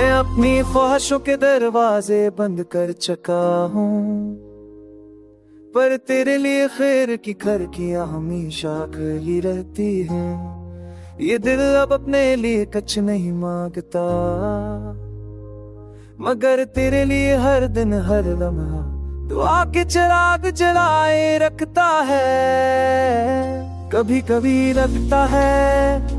मैं अपनी ख्वाहिशों के दरवाजे बंद कर चुका हूँ, पर तेरे लिए खैर की खिड़कियां हमेशा खुली रहती हैं। ये दिल अब अपने लिए कुछ नहीं मांगता, मगर तेरे लिए हर दिन हर लम्हा दुआ के चिराग जलाए रखता है। कभी कभी लगता है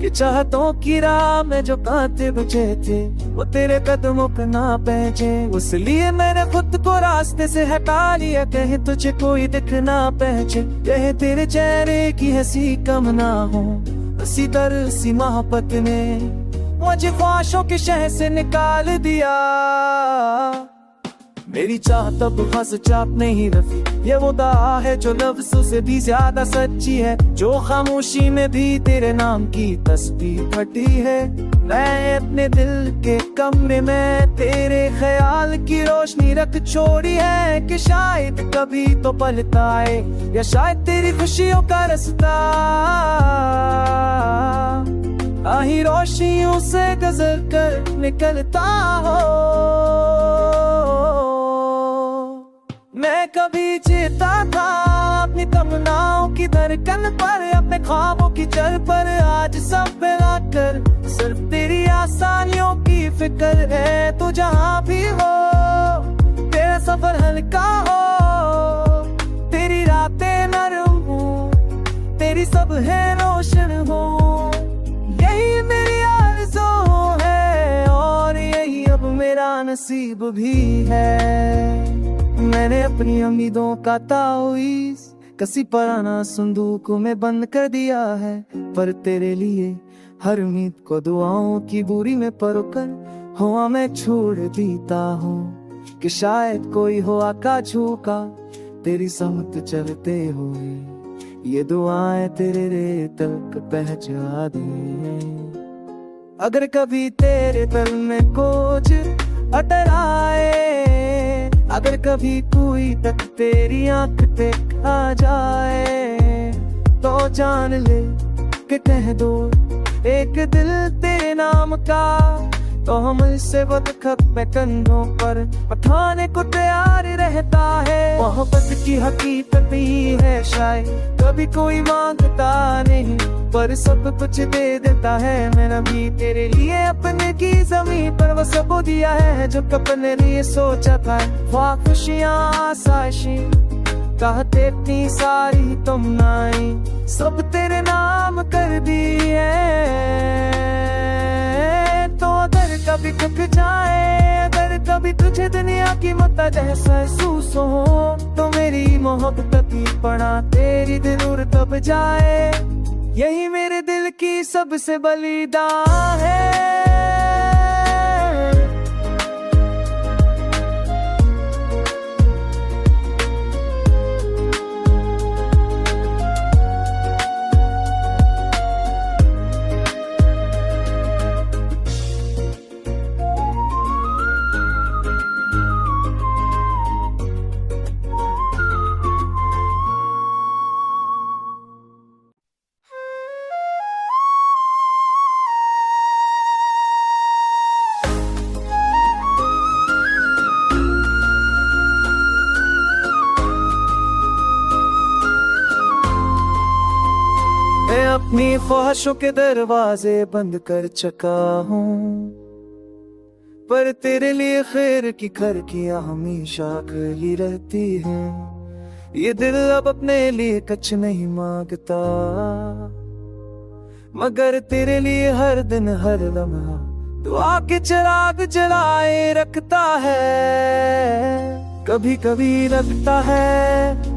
कि चाहतों की राह में जो कांटे बचे थे वो तेरे कदमों पे ना पहुंचे, इसलिए मैंने खुद को रास्ते से हटा लिया। कहीं तुझे कोई दिख ना पहुंचे, कहीं तेरे चेहरे की हंसी कम ना हो। इसी तरह सी मोहब्बत ने मुझे ख्वाहिशों के शहर से निकाल दिया। मेरी चाहत अब हंस चाप नहीं रफी, ये वो दुआ है जो लफ्ज़ों से भी ज्यादा सच्ची है, जो खामोशी में भी तेरे नाम की तस्बीह फटी है। मैं अपने दिल के कमरे में तेरे ख्याल की रोशनी रख छोड़ी है, कि शायद कभी तो पलता है या शायद तेरी खुशियों का रास्ता आही रोशनियों से गुजर कर निकलता हो। मैं कभी जीता था अपनी तमन्नाओं की धड़कन पर, अपने ख्वाबों की जल पर, आज सब मिला कर सिर्फ तेरी आसानियों की फिक्र है। तो जहाँ भी हो तेरा सफर हल्का हो, तेरी रातें नरम हो, तेरी सब है रोशन हो। यही मेरी आरज़ू है और यही अब मेरा नसीब भी है। मैंने अपनी उम्मीदों का तावीज़ किसी पुराना संदूक में बंद कर दिया है, पर तेरे लिए हर उम्मीद को दुआओं की बोरी में परोकर हुआ मैं छोड़ देता हूँ, कि शायद कोई हो आकाश झुका तेरी समत चलते हुए, ये दुआएं तेरे रेत तक पहुंचा दे। अगर कभी तेरे दिल में कुछ अटर आए, अगर कभी कोई तक तेरी आंख पे आ जाए, तो जान ले कि कह दो एक दिल तेरे नाम का, तो हम इससे बदखत में कंधों पर पठाने को तैयार रहता है। मोहब्बत की हकीकत ही है शायद कभी कोई मांगता नहीं, पर सब कुछ दे देता है। मैंने भी तेरे लिए अपने की जमीन पर वो सब दिया है जो अपने लिए सोचा था। वाह खुशियाँ आसाइशी कहते इतनी सारी तुम नाई, सब तेरे नाम कर दी है। तो अगर कभी टूट जाए, अगर कभी तुझे दुनिया की मत महसूस हो, तो मेरी मोहब्बत की पड़ा तेरी दिल तब जाए। यही मेरे दिल की सबसे बलिदान है। मैं अपनी ख्वाहिशों के दरवाजे बंद कर चुका हूँ, पर तेरे लिए खैर की खिड़कियां हमेशा खुली रहती हैं। ये दिल अब अपने लिए कुछ नहीं मांगता, मगर तेरे लिए हर दिन हर लम्हा दुआ के चिराग जलाए रखता है। कभी कभी लगता है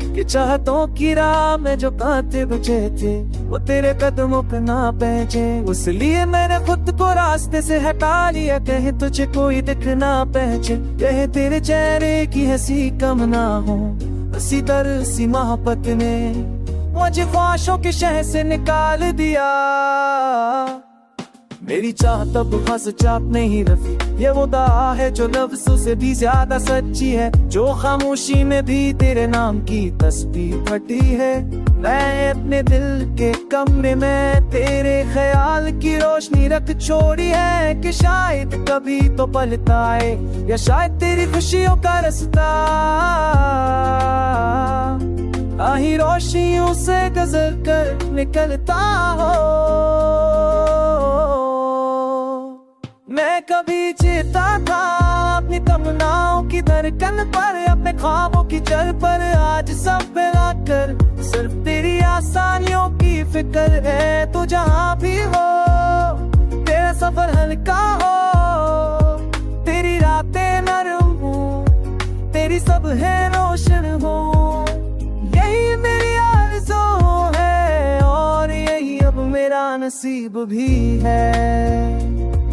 कि चाहतों की राह में जो कांटे बचे थे वो तेरे कदमों पे ना पहुंचे, इसलिए मैंने खुद को रास्ते से हटा लिया। कहीं तुझे कोई दिख ना पहुंचे, कहीं तेरे चेहरे की हंसी कम ना हो। इसी तरह सी मोहब्बत ने मुझे ख्वाहिशों के शहर से निकाल दिया। मेरी चाह तब फंस चाप नहीं रफी, ये वो दाह है जो लफ्ज़ों से भी ज्यादा सच्ची है, जो खामोशी में भी तेरे नाम की तस्बीह फटी है। मैं अपने दिल के कमरे में तेरे ख्याल की रोशनी रख छोड़ी है, कि शायद कभी तो पलता है, या शायद तेरी खुशियों का रास्ता आही रोशनियों से गुजर कर निकलता हो। मैं कभी जीता था अपनी तमन्नाओं की धड़कन पर, अपने ख्वाबों की जड़ पर, आज सब मिला कर सिर्फ तेरी आसानियों की फिक्र है। तो जहाँ भी हो तेरा सफर हल्का हो, तेरी रातें नरम हो, तेरी सब है रोशन हो, यही मेरी आरज़ू है और यही अब मेरा नसीब भी है।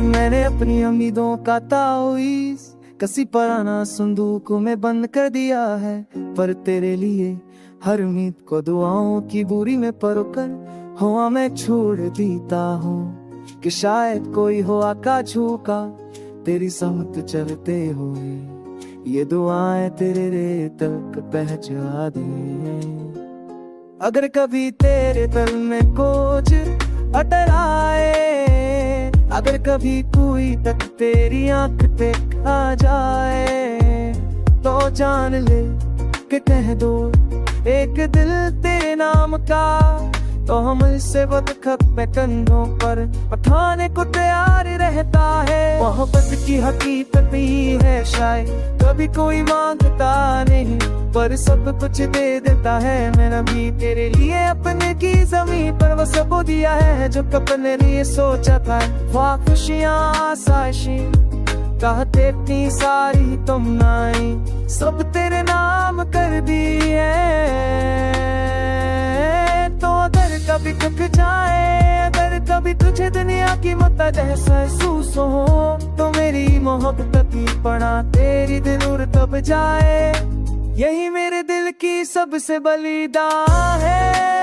मैंने अपनी उम्मीदों का तावीज़ किसी पुराना संदूक में बंद कर दिया है, पर तेरे लिए हर उम्मीद को दुआओं की बोरी में परोकर हुआ मैं छोड़ देता हूँ, कि शायद कोई हो आका झुका तेरी समत चलते हुए, ये दुआएं तेरे रेत तक पहुंचा दे। अगर कभी तेरे दिल में कुछ अटल आए, अगर कभी कोई तक तेरी आंख पे आ जाए, तो जान ले कि कह दो एक दिल तेरे नाम का, तो हम इससे बदखत में कंधों पर पठाने को तैयार रहता है। मोहब्बत की हकीकत ही है शायद कभी कोई मांगता नहीं, पर सब कुछ दे देता है। मैंने भी तेरे लिए अपने की जमीन पर वो सब दिया है, जो अपने लिए सोचा था। वाह खुशियाँ आसाइशी कहते इतनी सारी तुम नाई, सब तेरे नाम कर दी है। तो अगर कभी थक जाए, अगर कभी तुझे दुनिया की मत महसूस हो, तो मेरी मोहब्बत की पड़ा तेरी दिल तब जाए, यही मेरे दिल की सबसे बलिदान है।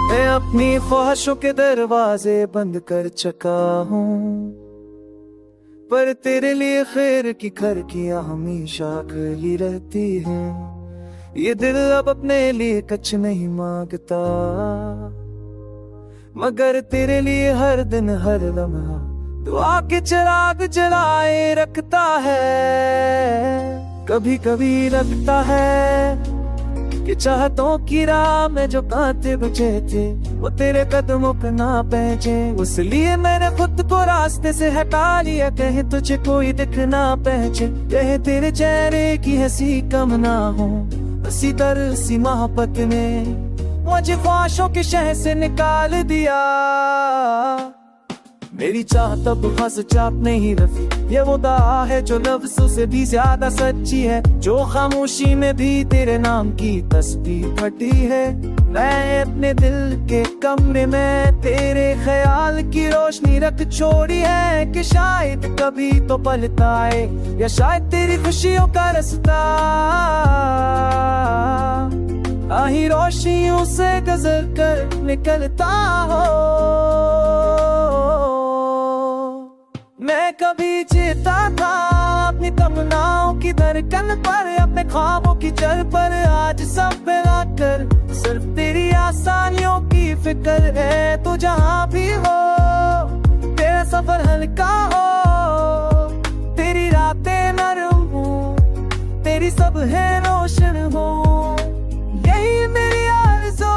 मैं अपनी ख्वाहिशों के दरवाजे बंद कर चुका हूँ, पर तेरे लिए खैर की खिड़कियां हमेशा खुली रहती हैं। ये दिल अब अपने लिए कुछ नहीं मांगता, मगर तेरे लिए हर दिन हर लम्हा दुआ के चिराग जलाए रखता है। कभी कभी लगता है कि चाहतों की राह में जो कांटे बचे थे, वो तेरे कदमों पे ना पहुंचे, इसलिए मैंने खुद को रास्ते से हटा लिया। कहे तुझे कोई दिख ना पहुंचे, कहे तेरे चेहरे की हंसी कम ना हो, इसी तरह सी मोहब्बत ने मुझे ख्वाहिशों के शहर से निकाल दिया। मेरी चाह तब फंस चाप नहीं रफी, ये वो दाह है जो लफ्ज़ों से भी ज्यादा सच्ची है, जो खामोशी में भी तेरे नाम की तस्बीह फटी है। मैं अपने दिल के कमरे में तेरे ख्याल की रोशनी रख छोड़ी है, कि शायद कभी तो पलता है, या शायद तेरी खुशियों का रास्ता आही रोशनियों से गुजर कर निकलता हो। मैं कभी जीता था अपनी तमन्नाओं की धड़कन पर, अपने ख्वाबों की जड़ पर, आज सब मिला कर सिर्फ तेरी आसानियों की फिक्र है। तो जहाँ भी हो तेरा सफर हल्का हो, तेरी रातें नरम हो, तेरी सब है रोशन हो, यही मेरी आरज़ू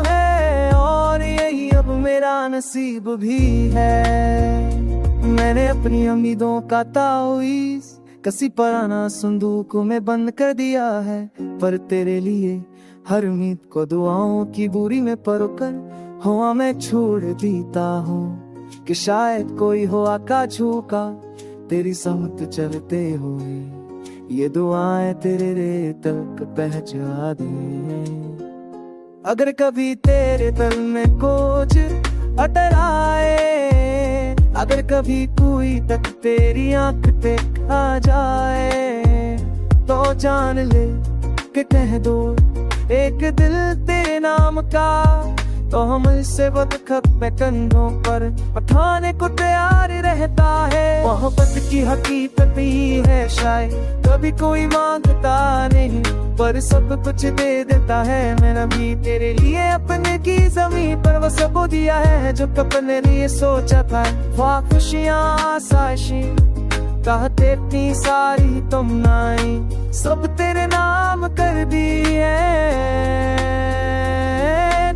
है और यही अब मेरा नसीब भी है। मैंने अपनी उम्मीदों का तावीज़ किसी पुराना संदूक में बंद कर दिया है। पर तेरे लिए हर उम्मीद को दुआओं की बोरी में परोकर हवा में छोड़ देता हूँ कि शायद कोई हो आका झूका तेरी समत चलते हुए ये दुआएं तेरे रे तक पहुंचा दे। अगर कभी तेरे दिल में कुछ अटर आए, अगर कभी कोई तक तेरी आंख पे आ जाए, तो जान ले कि कह दो एक दिल तेरे नाम का, तो हम इससे बदखत में कंधों पर उठाने को तैयार रहता है। मोहब्बत की हकीकत ही है शायद कभी कोई मांगता नहीं, पर सब कुछ दे देता है। मैंने भी तेरे लिए अपने की जमीन पर वो सब दिया है जो अपने लिए सोचा था। वाह खुशियाँ आसाइशी कहते इतनी सारी तुम नाई, सब तेरे नाम कर दी है।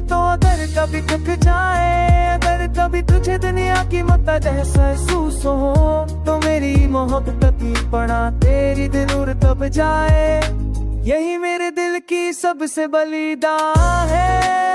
तो अगर कभी थक जाए, अगर कभी तुझे दुनिया की मत जैसा महसूस हो, तो मेरी मोहब्बत की पड़ा तेरी दिल तब जाए। यही मेरे दिल की सबसे बलिदान है।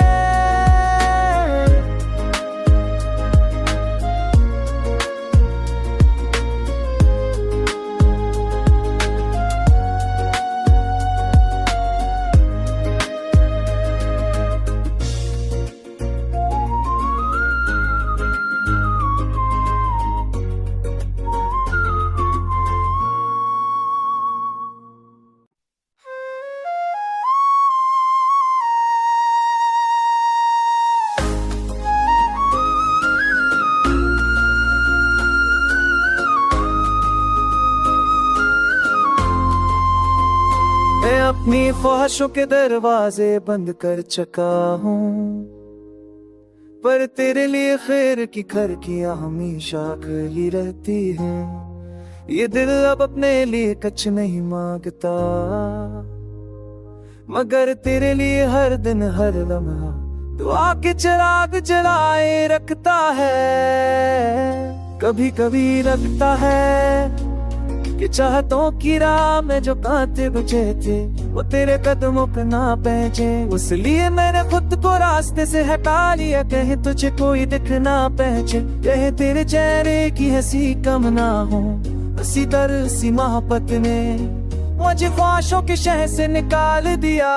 मैं अपनी ख्वाहिशों के दरवाजे बंद कर चुका हूँ, पर तेरे लिए खैर की खिड़कियां हमेशा खुली रहती हैं। ये दिल अब अपने लिए कुछ नहीं मांगता, मगर तेरे लिए हर दिन हर लम्हा दुआ के चिराग जलाए रखता है। कभी कभी लगता है कि चाहतों की राह में जो कांटे बचे थे वो तेरे कदमों पे ना पहुंचे, इसलिए मैंने खुद को रास्ते से हटा लिया। कहीं तुझे कोई दिख ना पहुंचे, कहीं तेरे चेहरे की हंसी कम ना हो, इसी तरह सी मोहब्बत ने मुझे ख्वाहिशों के शहर से निकाल दिया।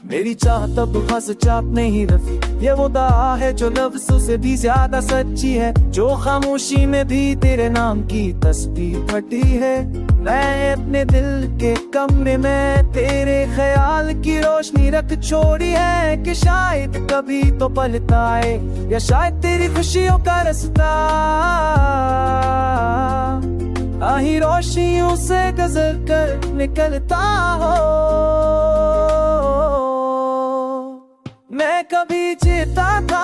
मेरी चाहत अब हंस चाप नहीं रखी, ये वो दुआ है जो लफ्ज़ों से भी ज्यादा सच्ची है, जो खामोशी में भी तेरे नाम की तस्बीह फटी है। मैं अपने दिल के कमरे में तेरे ख्याल की रोशनी रख छोड़ी है, कि शायद कभी तो पलता आए या शायद तेरी खुशियों का रास्ता आही रोशनियों से गुजर कर निकलता हो। मैं कभी जीता था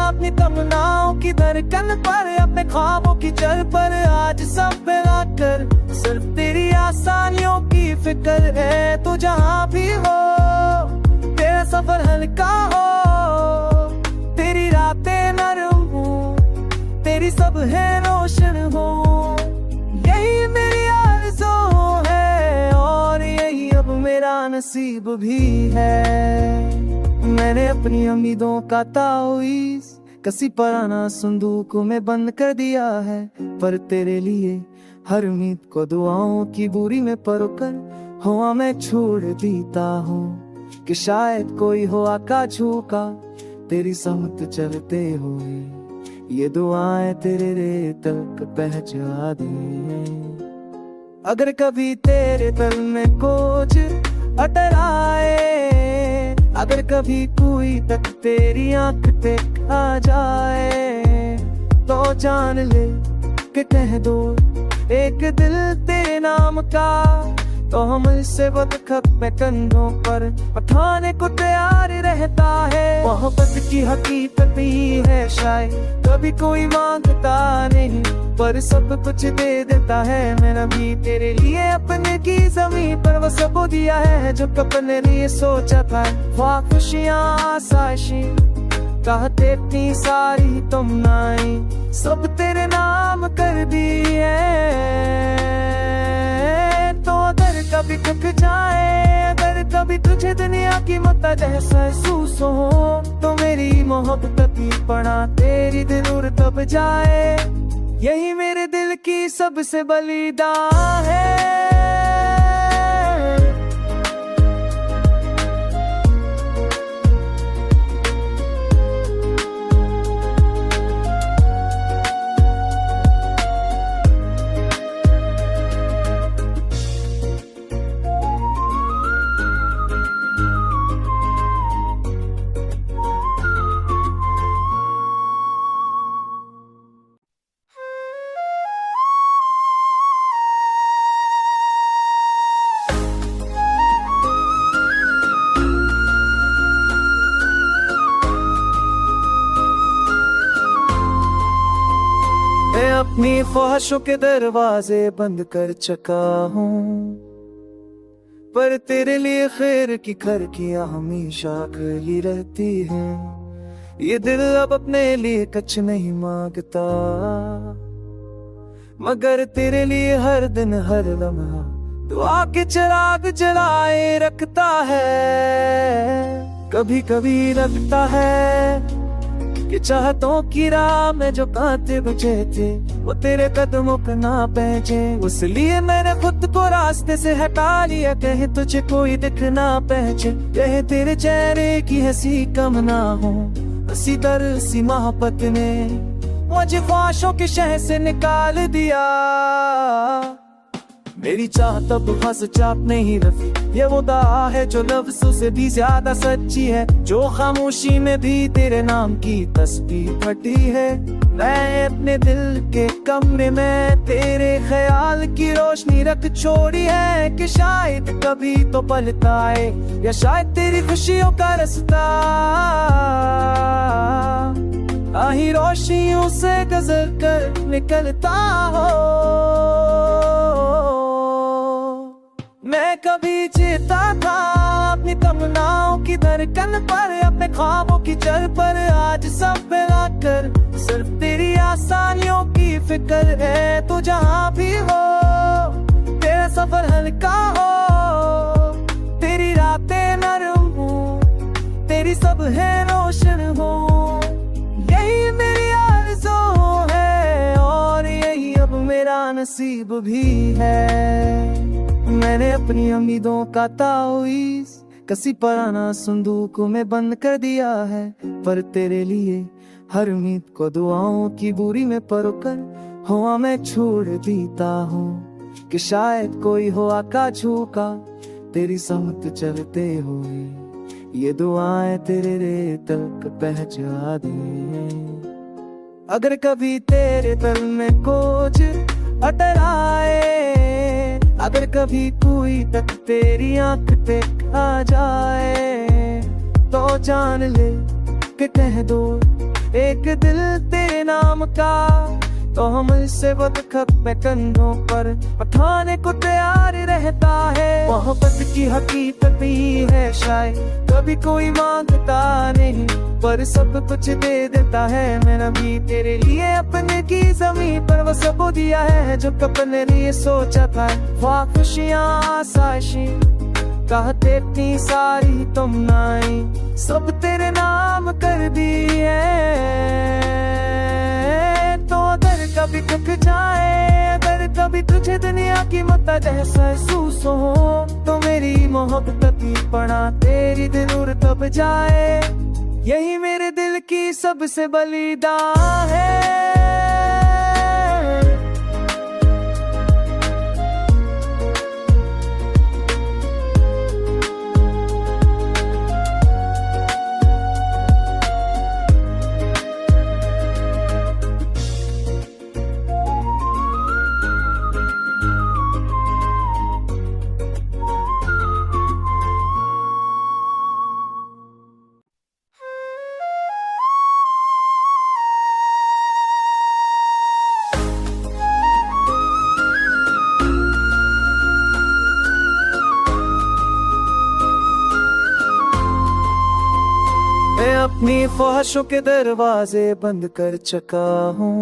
अपनी तमन्नाओं की धड़कन पर, अपने ख्वाबों की जल पर, आज सब मिलाकर सिर्फ तेरी आसानियों की फिक्र है। तो जहाँ भी हो तेरा सफर हल्का हो, तेरी रातें नरम हो, तेरी सब है रोशन हो। यही मेरी आरज़ू है और यही अब मेरा नसीब भी है। मैंने अपनी उम्मीदों का तावीज़ किसी पुराना संदूक में बंद कर दिया है, पर तेरे लिए हर उम्मीद को दुआओं की बोरी में परोकर हवा में छोड़ देता हूँ कि शायद कोई हो आका झूका तेरी समत चलते हुए ये दुआएं तेरे रे तक पहुंचा दे। अगर कभी तेरे दिल में कुछ अटर आए, अगर कभी कोई तक तेरी आंख पे आ जाए, तो जान ले कि कह दो एक दिल तेरे नाम का, तो हम इससे बदखत में कंधों पर उठाने को तैयार रहता है। मोहब्बत की हकीकत ही है शायद कभी कोई मांगता नहीं, पर सब कुछ दे देता है। मैंने भी तेरे लिए अपने की जमीन पर वो सब दिया है जो अपने लिए सोचा था। वाह खुशियाँ आसाइशी चाहते इतनी सारी तुमनाई सब तेरे नाम कर दिए। तो अगर कभी थक जाए, अगर कभी तुझे दुनिया की मत जैसा महसूस हो, तो मेरी मोहब्बत की पड़ा तेरी दिल तब जाए। यही मेरे दिल की सबसे बलिदान है। मैं अपनी ख्वाहिशों के दरवाजे बंद कर चुका हूँ, पर तेरे लिए खैर की खिड़कियां हमेशा खुली रहती हैं। ये दिल अब अपने लिए कुछ नहीं मांगता, मगर तेरे लिए हर दिन हर लम्हा दुआ के चिराग जलाए रखता है। कभी कभी लगता है कि चाहतों की राह में जो कांटे बचे थे वो तेरे कदमों पे ना पहुंचे। इसलिए मैंने खुद को रास्ते से हटा लिया, कहीं तुझे कोई दिख ना पहुंचे, कहीं तेरे चेहरे की हंसी कम ना हो। हंसी दर सी मोहब्बत ने मुझे ख्वाहिशों के शहर से निकाल दिया। मेरी चाह तब हंस चाप नहीं रखी, ये वो दाह है जो लफ्ज़ों से भी ज्यादा सच्ची है, जो खामोशी में भी तेरे नाम की तस्बीह फटी है। मैं अपने दिल के कमरे में तेरे ख्याल की रोशनी रख छोड़ी है, कि शायद कभी तो पलता है या शायद तेरी खुशियों का रास्ता आही रोशनियों से गुजर कर निकलता हो। मैं कभी जीता था अपनी तमन्नाओं की धड़कन पर, अपने ख्वाबों की जड़ पर, आज सब मिला कर सिर्फ तेरी आसानियों की फिक्र है। तो जहाँ भी हो तेरा सफर हल्का हो, तेरी रातें नरम हो, तेरी सब है रोशन हो। यही मेरी आरज़ू है और यही अब मेरा नसीब भी है। मैंने अपनी उम्मीदों का तावीज़ किसी पुराना संदूक में बंद कर दिया है, पर तेरे लिए हर उम्मीद को दुआओं की बोरी में परोकर हुआ मैं छोड़ देता हूँ, कि शायद कोई हो आका झुका तेरी समत चलते हुए ये दुआएं तेरे रे तक पहुंचा दे। अगर कभी तेरे दिल में कुछ अटल आए, अगर कभी कोई तक तेरी आंख पे आ जाए, तो जान ले कि कह दो एक दिल तेरे नाम का, तो हम इससे बदखत में कंधों पर उठाने को तैयार रहता है। मोहब्बत की हकीकत ही है शायद कभी कोई मांगता नहीं, पर सब कुछ दे देता है। मैंने भी तेरे लिए अपने की जमीन पर वो सब दिया है जो अपने लिए सोचा था। वाह खुशियाँ आसाइशी कहते इतनी सारी तुमनाई सब तेरे नाम कर दी है। तो अगर कभी थक जाए, अगर कभी तुझे दुनिया की मत जैसा महसूस हो, तो मेरी मोहब्बत की पड़ा तेरी दिल तब जाए। यही मेरे दिल की सबसे बलिदान है। अपनी ख्वाहिशों के दरवाजे बंद कर चुका हूँ,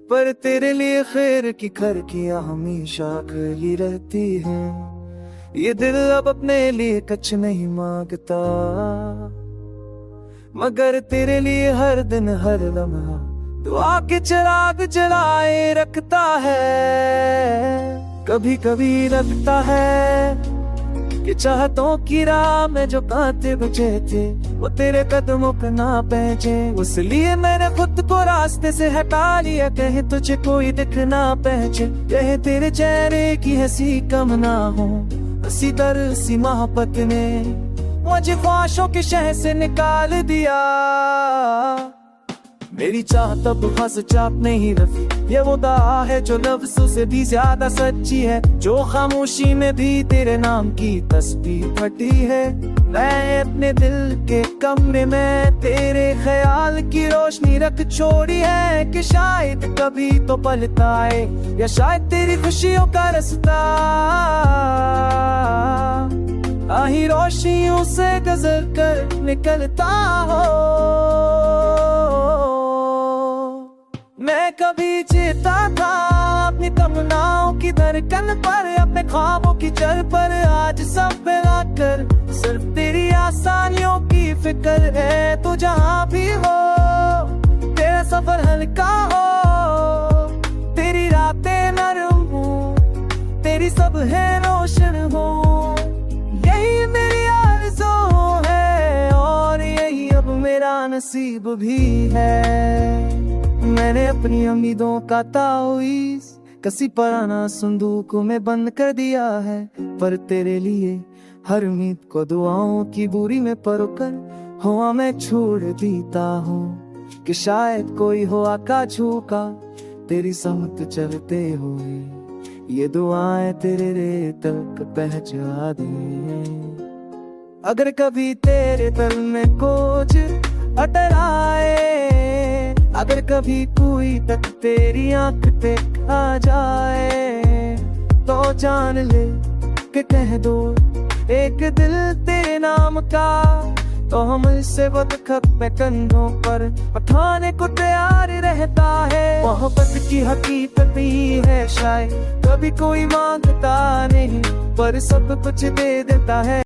पर तेरे लिए खैर की खिड़कियां हमेशा खुली रहती हैं। ये दिल अब अपने लिए कुछ नहीं मांगता, मगर तेरे लिए हर दिन हर लम्हा दुआ के चिराग जलाए रखता है। कभी कभी लगता है कि चाहतों की राह में जो कांटे बचे थे वो तेरे कदमों पे ना पहुंचे, इसलिए मैंने खुद को रास्ते से हटा लिया। कहे तुझे कोई दिख ना पहुंचे, कहे तेरे चेहरे की हंसी कम ना हो, हंसी दर सी मोहब्बत ने मुझे ख्वाहिशों के शहर से निकाल दिया। मेरी चाह तब हंस चाप नहीं रखी, ये वो दुआ है जो लफ्ज़ों से भी ज्यादा सच्ची है, जो खामोशी में भी तेरे नाम की तस्बीह फटी है। मैं अपने दिल के कमरे में तेरे ख्याल की रोशनी रख छोड़ी है, कि शायद कभी तो पलता है या शायद तेरी खुशियों का रास्ता आही रोशनियों से गुजर कर निकलता हो। मैं कभी जीता था अपनी तमन्नाओं की धड़कन पर, अपने ख्वाबों की जड़ पर, आज सब मिला कर सिर्फ तेरी आसानियों की फिक्र है। तो जहाँ भी हो तेरा सफर हल्का हो, तेरी रातें नरम हो, तेरी सब है रोशन हो। यही मेरी आरज़ू है और यही अब मेरा नसीब भी है। मैंने अपनी उम्मीदों का तावीज़ किसी पुराना संदूक में बंद कर दिया है, पर तेरे लिए हर उम्मीद को दुआओं की बोरी में परोकर हुआ मैं छोड़ देता हूँ, कि शायद कोई हो आकाश झुका तेरी समत चलते हुए, ये दुआएं तेरे रेत तक पहुंचा दे। अगर कभी तेरे दिल में कुछ अटर आए, अगर कभी कोई तक तेरी आंख पे आ जाए, तो जान ले कि कह दो एक दिल तेरे नाम का, तो हम इससे बदखत में कंधों पर उठाने को तैयार रहता है। मोहब्बत की हकीकत ही है शायद कभी कोई मांगता नहीं, पर सब कुछ दे देता है।